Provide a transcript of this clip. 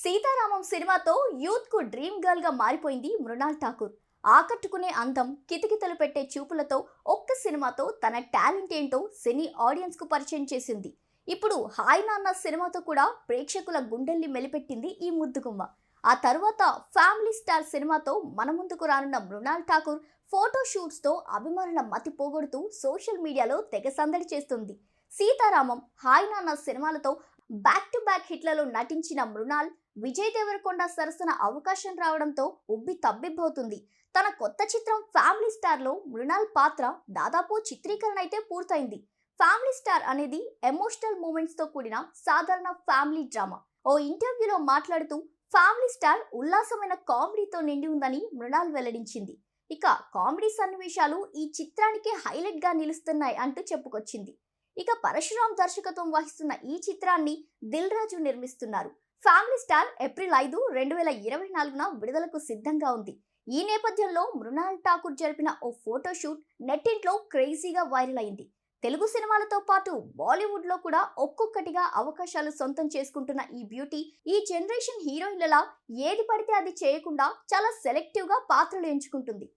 సీతారామం సినిమాతో యూత్ కు dream girl గా మారిపోయింది మృణాల్ ఠాకూర్. ఆకట్టుకునే అందం, కితకితలు పెట్టే చూపులతో ఒక్క సినిమాతో తన టాలెంట్ ఏంటో సినీ ఆడియన్స్ కు పరిచయం చేసింది. ఇప్పుడు హాయ్ నాన్న సినిమాతో కూడా ప్రేక్షకుల గుండెల్ని మెలిపెట్టింది ఈ ముద్దుగుమ్మ. ఆ తర్వాత ఫ్యామిలీ స్టార్ సినిమాతో మన ముందుకు రానున్న మృణాల్ ఠాకూర్ ఫోటో షూట్స్ తో అభిమానుల మతి పోగొడుతూ సోషల్ మీడియాలో తెగ సందడి చేస్తుంది. సీతారామం, హాయ్ నాన్న సినిమాలతో బ్యాక్ టు బ్యాక్ హిట్లలో నటించిన మృణాల్ విజయ్ దేవరకొండ సరసన అవకాశం రావడంతో ఉబ్బి తబ్బిబ్బవుతుంది. తన కొత్త చిత్రం ఫ్యామిలీ స్టార్ లో మృణాల్ పాత్ర దాదాపు చిత్రీకరణ అయితే పూర్తయింది. ఫ్యామిలీ స్టార్ అనేది ఎమోషనల్ మూమెంట్స్ తో కూడిన సాధారణ ఫ్యామిలీ డ్రామా. ఓ ఇంటర్వ్యూలో మాట్లాడుతూ ఫ్యామిలీ స్టార్ ఉల్లాసమైన కామెడీతో నిండి ఉందని మృణాల్ వెల్లడించింది. ఇక కామెడీ సన్నివేశాలు ఈ చిత్రానికి హైలైట్ గా నిలుస్తున్నాయి అంటూ చెప్పుకొచ్చింది. ఇక పరశురామ్ దర్శకత్వం వహిస్తున్న ఈ చిత్రాన్ని దిల్ రాజు నిర్మిస్తున్నారు. ఫ్యామిలీ స్టార్ ఏప్రిల్ 5, 2024న విడుదలకు సిద్ధంగా ఉంది. ఈ నేపథ్యంలో మృణాల్ ఠాకూర్ జరిపిన ఓ ఫోటో షూట్ నెట్టింట్లో క్రేజీగా వైరల్ అయింది. తెలుగు సినిమాలతో పాటు బాలీవుడ్ లో కూడా ఒక్కొక్కటిగా అవకాశాలు సొంతం చేసుకుంటున్న ఈ బ్యూటీ ఈ జనరేషన్ హీరోయిన్లలా ఏది పడితే అది చేయకుండా చాలా సెలెక్టివ్ గా పాత్రలు ఎంచుకుంటుంది.